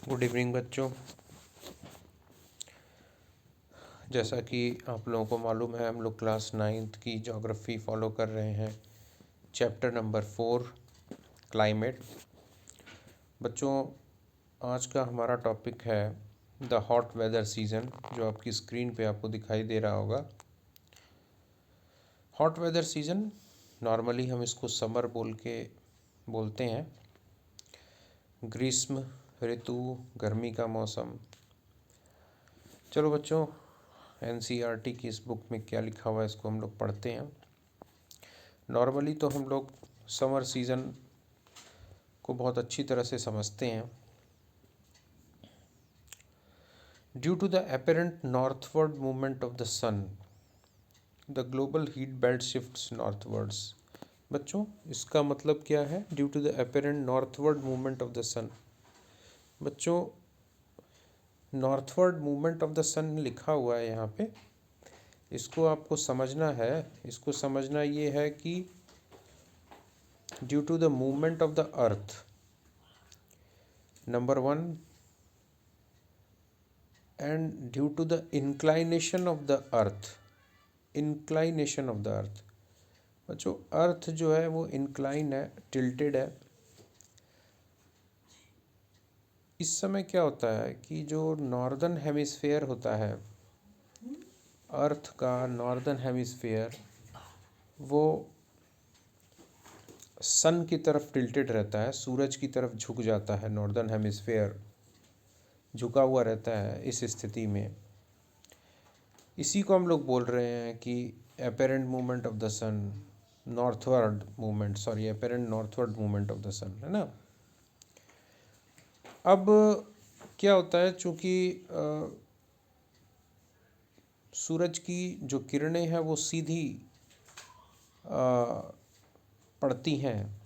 Good evening बच्चों। जैसा कि आप लोगों को मालूम है, हम लोग क्लास 9th की ज्योग्राफी फॉलो कर रहे हैं। Chapter number 4 climate. बच्चों, आज का हमारा टॉपिक है द हॉट वेदर सीज़न, जो आपकी स्क्रीन पे आपको दिखाई दे रहा होगा। हॉट वेदर सीज़न नॉर्मली हम इसको समर बोलते हैं। ग्रीष्म ऋतु, गर्मी का मौसम। चलो बच्चों, एनसीईआरटी की इस बुक में क्या लिखा हुआ है इसको हम लोग पढ़ते हैं। नॉर्मली तो हम लोग समर सीज़न को बहुत अच्छी तरह से समझते हैं। Due to the apparent northward movement of the sun, the global heat belt shifts northwards। बच्चों, इसका मतलब क्या है? Due to the apparent northward movement of the sun। बच्चों, northward movement of the sun लिखा हुआ है यहाँ पे। इसको आपको समझना है। इसको समझना ये है कि due to the movement of the earth, number 1, and due to the inclination of the earth. Inclination of the earth बच्चों, अर्थ जो है वो इंक्लाइन है, टिल्टेड है। इस समय क्या होता है कि जो नॉर्दर्न हेमिस्फेयर होता है, अर्थ का नॉर्दर्न हेमिस्फेयर, वो सन की तरफ टिल्टेड रहता है, सूरज की तरफ झुक जाता है। नॉर्दर्न हेमिस्फेयर झुका हुआ रहता है इस स्थिति में। इसी को हम लोग बोल रहे हैं कि apparent movement of the sun, apparent northward movement of the sun, है ना। अब क्या होता है, चूँकि सूरज की जो किरणें हैं वो सीधी पड़ती हैं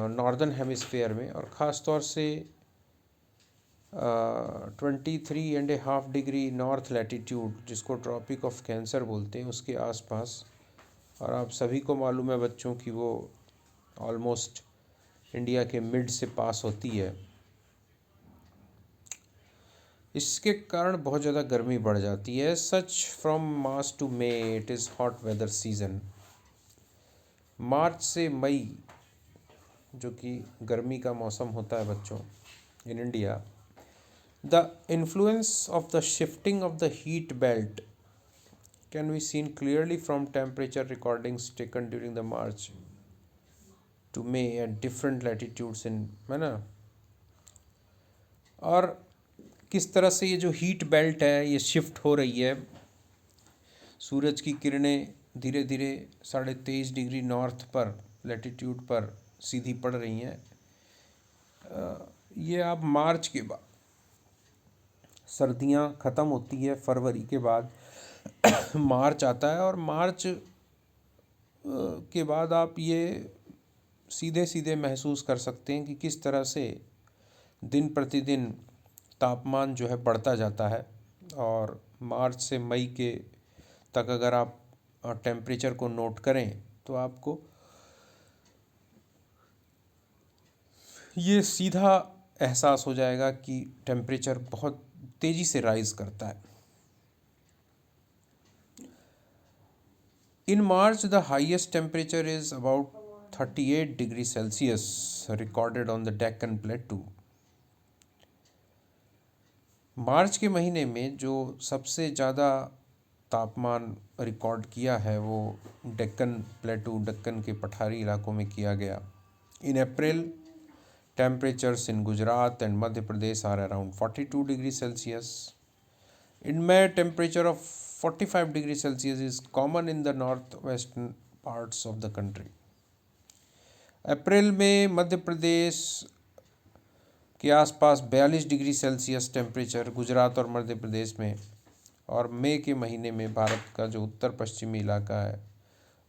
नॉर्दर्न हेमिस्फेयर में, और ख़ास तौर से 23.5 डिग्री नॉर्थ लैटिट्यूड, जिसको ट्रॉपिक ऑफ कैंसर बोलते हैं, उसके आसपास। और आप सभी को मालूम है बच्चों कि वो ऑलमोस्ट इंडिया के मिड से पास होती है। इसके कारण बहुत ज़्यादा गर्मी बढ़ जाती है। Such from March to May it is hot weather season. मार्च से मई जो कि गर्मी का मौसम होता है बच्चों in India, the influence of the shifting of the heat belt can be seen clearly from temperature recordings taken during the March to May at different latitudes in, है ना। और किस तरह से ये जो हीट बेल्ट है ये शिफ्ट हो रही है, सूरज की किरणें धीरे धीरे 23.5 डिग्री नॉर्थ पर लैटिट्यूड पर सीधी पड़ रही हैं। ये अब मार्च के बाद, सर्दियां ख़त्म होती है फरवरी के बाद मार्च आता है, और मार्च के बाद आप ये सीधे सीधे महसूस कर सकते हैं कि किस तरह से दिन प्रतिदिन तापमान जो है बढ़ता जाता है। और मार्च से मई के तक अगर आप टेम्परेचर को नोट करें तो आपको ये सीधा एहसास हो जाएगा कि टेम्परेचर बहुत तेज़ी से राइज़ करता है। In March the highest temperature is about 38 degree Celsius recorded on the Deccan plateau. मार्च के महीने में जो सबसे ज़्यादा तापमान रिकॉर्ड किया है वो डेक्कन प्लेटू, डेक्कन के पठारी इलाकों में किया गया। In April temperatures in Gujarat and Madhya Pradesh are around 42 degree Celsius. In May, temperature of 45 degree Celsius is common in the northwestern parts of the country. अप्रैल में मध्य प्रदेश के आसपास 42 डिग्री सेल्सियस टेम्परेचर गुजरात और मध्य प्रदेश में, और मई के महीने में भारत का जो उत्तर पश्चिमी इलाका है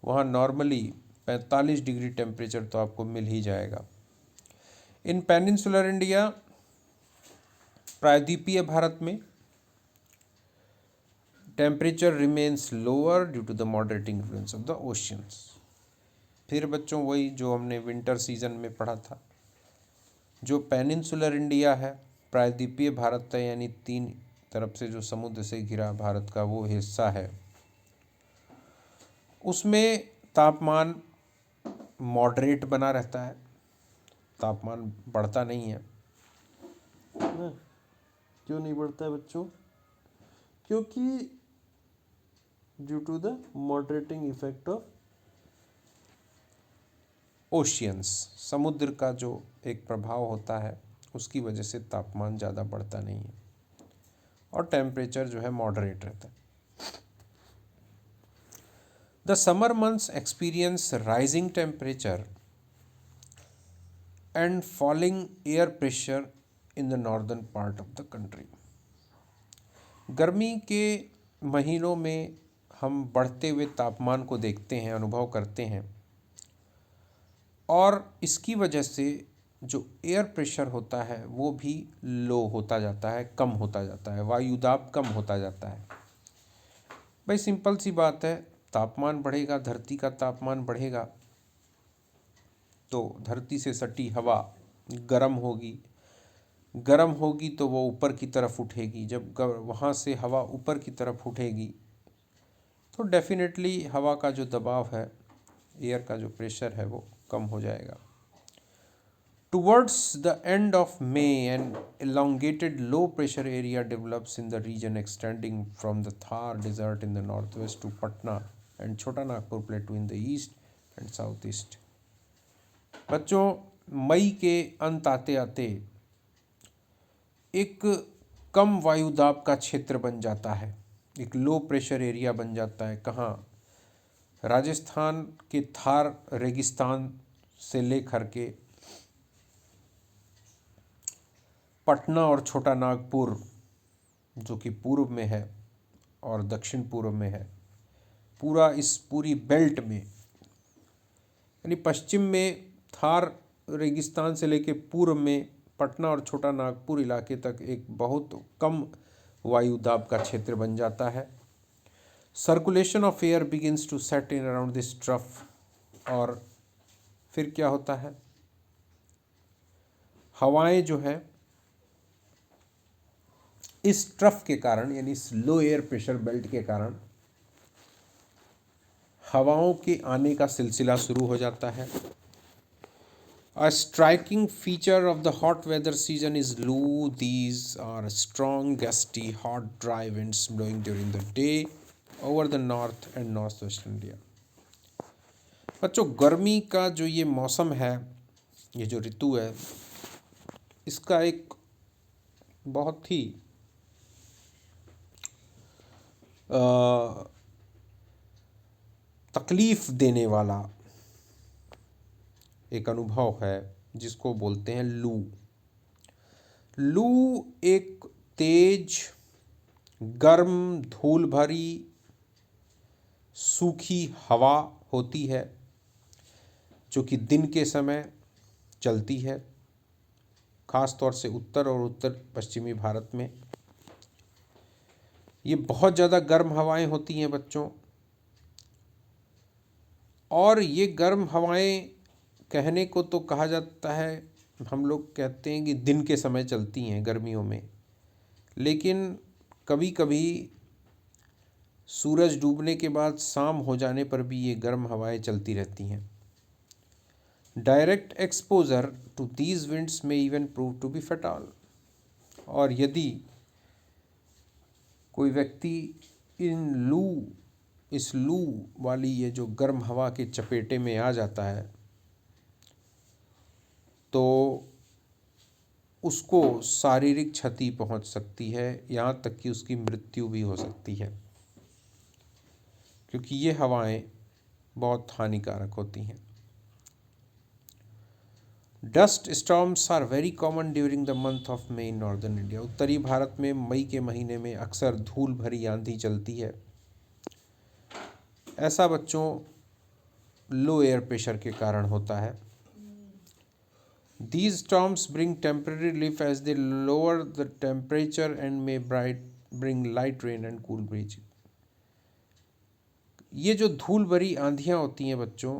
वहाँ नॉर्मली 45 डिग्री टेम्परेचर तो आपको मिल ही जाएगा। इन पेनिनसुलर इंडिया, प्रायद्वीपीय भारत में, temperature remains lower due to the moderating influence of the oceans. फिर बच्चों वही जो हमने विंटर सीजन में पढ़ा था, जो पेनिनसुलर इंडिया है, प्रायद्वीपीय भारत है, यानी 3 तरफ से जो समुद्र से घिरा भारत का वो हिस्सा है, उसमें तापमान मॉडरेट बना रहता है, तापमान बढ़ता नहीं है। क्यों नहीं बढ़ता है बच्चों? क्योंकि due to the moderating effect of oceans, समुद्र का जो एक प्रभाव होता है उसकी वजह से तापमान ज़्यादा बढ़ता नहीं है और टेम्परेचर जो है मॉडरेट रहता है। The summer months experience rising temperature and falling air pressure in the northern part of the country. गर्मी के महीनों में हम बढ़ते हुए तापमान को देखते हैं, अनुभव करते हैं, और इसकी वजह से जो एयर प्रेशर होता है वो भी लो होता जाता है, कम होता जाता है, वायुदाब कम होता जाता है। भाई सिंपल सी बात है, तापमान बढ़ेगा, धरती का तापमान बढ़ेगा तो धरती से सटी हवा गर्म होगी, गर्म होगी तो वो ऊपर की तरफ उठेगी। जब वहाँ से हवा ऊपर की तरफ उठेगी तो डेफिनेटली हवा का जो दबाव है, एयर का जो प्रेशर है वो कम हो जाएगा। Towards the end of May an elongated low pressure area develops in the region extending from the Thar desert in the northwest to Patna and Chota Nagpur plateau in the east and southeast। बच्चों, मई के अंत आते आते एक कम वायुदाब का क्षेत्र बन जाता है, एक लो प्रेशर एरिया बन जाता है। कहाँ? राजस्थान के थार रेगिस्तान से लेकर के पटना और छोटा नागपुर जो कि पूर्व में है और दक्षिण पूर्व में है, इस पूरी बेल्ट में, यानी पश्चिम में थार रेगिस्तान से लेके पूर्व में पटना और छोटा नागपुर इलाके तक एक बहुत कम वायुदाब का क्षेत्र बन जाता है। Circulation of air begins to set in around this trough, और फिर क्या होता है, हवाएं जो है इस ट्रफ के कारण, यानी इस लो एयर प्रेशर बेल्ट के कारण हवाओं के आने का सिलसिला शुरू हो जाता है। A striking feature of the hot weather season is loo. These are strong, gusty, hot, dry winds blowing during the day over the north and northwest India। बच्चों, गर्मी का जो ये मौसम है, ये जो ऋतु है, इसका एक बहुत ही तकलीफ देने वाला एक अनुभव है जिसको बोलते हैं लू। लू एक तेज, गर्म, धूल भरी, सूखी हवा होती है जो कि दिन के समय चलती है, खास तौर से उत्तर और उत्तर पश्चिमी भारत में। ये बहुत ज़्यादा गर्म हवाएं होती हैं बच्चों, और ये गर्म हवाएं कहने को तो कहा जाता है, हम लोग कहते हैं कि दिन के समय चलती हैं गर्मियों में, लेकिन कभी कभी सूरज डूबने के बाद शाम हो जाने पर भी ये गर्म हवाएं चलती रहती हैं। Direct exposure to these winds में even prove to be fatal, और यदि कोई व्यक्ति इस लू वाली ये जो गर्म हवा के चपेटे में आ जाता है तो उसको शारीरिक क्षति पहुंच सकती है, यहाँ तक कि उसकी मृत्यु भी हो सकती है, क्योंकि ये हवाएं बहुत हानिकारक होती हैं। Dust storms are very common during the month of May in northern India. उत्तरी भारत में मई के महीने में अक्सर धूल भरी आंधी चलती है। ऐसा बच्चों लो एयर प्रेशर के कारण होता है। These storms bring temporary relief as they lower the temperature and may bring light rain and cool breeze। ये जो धूल भरी आंधियाँ होती हैं बच्चों,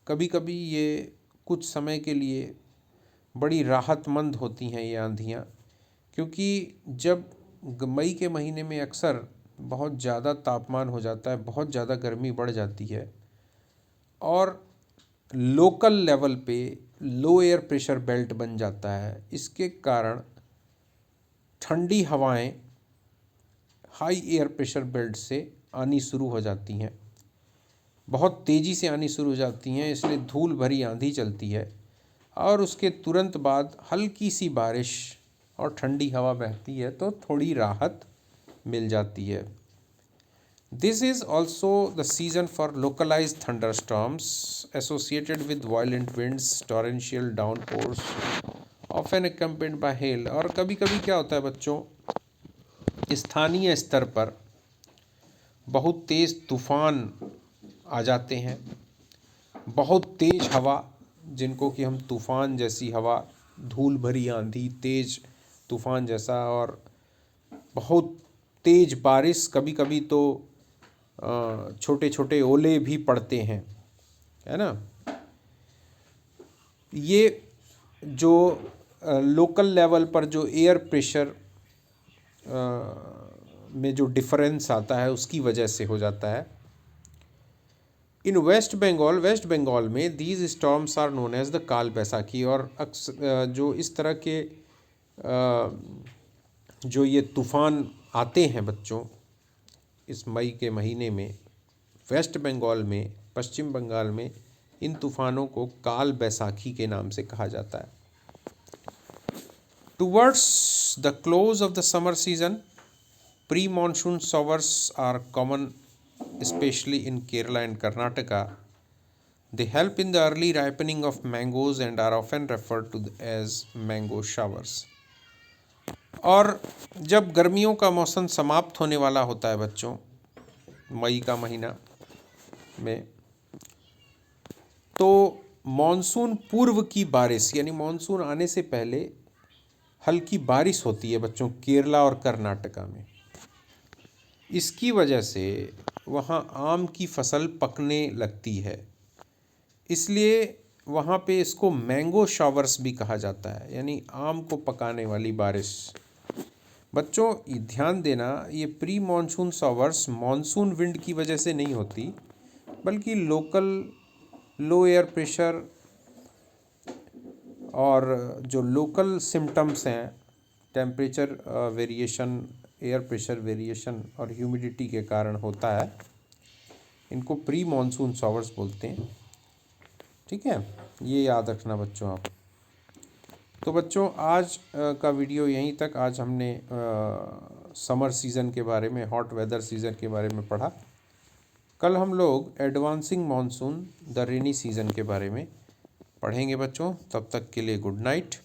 कभी कभी ये कुछ समय के लिए बड़ी राहतमंद होती हैं ये आंधियाँ, क्योंकि जब मई के महीने में अक्सर बहुत ज़्यादा तापमान हो जाता है, बहुत ज़्यादा गर्मी बढ़ जाती है और लोकल लेवल पे लो एयर प्रेशर बेल्ट बन जाता है। इसके कारण ठंडी हवाएं हाई एयर प्रेशर बेल्ट से आनी शुरू हो जाती हैं, बहुत तेज़ी से आनी शुरू हो जाती हैं, इसलिए धूल भरी आंधी चलती है और उसके तुरंत बाद हल्की सी बारिश और ठंडी हवा बहती है तो थोड़ी राहत मिल जाती है। This is also the season for localised thunderstorms associated with violent winds, torrential downpours often accompanied by hail. और कभी कभी क्या होता है बच्चों, स्थानीय स्तर पर बहुत तेज़ तूफान आ जाते हैं, बहुत तेज़ हवा, जिनको कि हम तूफ़ान जैसी हवा, धूल भरी आंधी, तेज़ तूफ़ान जैसा, और बहुत तेज़ बारिश, कभी कभी तो छोटे छोटे ओले भी पड़ते हैं, है ना। ये जो लोकल लेवल पर जो एयर प्रेशर में जो डिफरेंस आता है उसकी वजह से हो जाता है। इन वेस्ट बंगाल में these storms are known as the Kal Baisakhi. और जो इस तरह के जो ये तूफ़ान आते हैं बच्चों इस मई के महीने में, वेस्ट बंगाल में, पश्चिम बंगाल में, इन तूफ़ानों को काल बैसाखी के नाम से कहा जाता है। Towards the close of the summer season, pre monsoon showers are common especially in Kerala and Karnataka. They help in the early ripening of mangoes and are often referred to as mango showers. और जब गर्मियों का मौसम समाप्त होने वाला होता है बच्चों, मई का महीना में, तो मॉनसून पूर्व की बारिश यानी मॉनसून आने से पहले हल्की बारिश होती है बच्चों केरला और कर्नाटका में। इसकी वजह से वहाँ आम की फसल पकने लगती है, इसलिए वहाँ पे इसको मैंगो शावर्स भी कहा जाता है, यानी आम को पकाने वाली बारिश। बच्चों ध्यान देना, ये pre monsoon showers monsoon wind की वजह से नहीं होती, बल्कि लोकल लो एयर प्रेशर और जो लोकल सिम्टम्स हैं, temperature variation, air pressure variation और ह्यूमिडिटी के कारण होता है। इनको प्री मानसून शॉवर्स बोलते हैं, ठीक है, ये याद रखना बच्चों आप। तो बच्चों आज का वीडियो यहीं तक। आज हमने समर सीज़न के बारे में, हॉट वेदर सीज़न के बारे में पढ़ा। कल हम लोग advancing monsoon the rainy season के बारे में पढ़ेंगे बच्चों। तब तक के लिए गुड नाइट।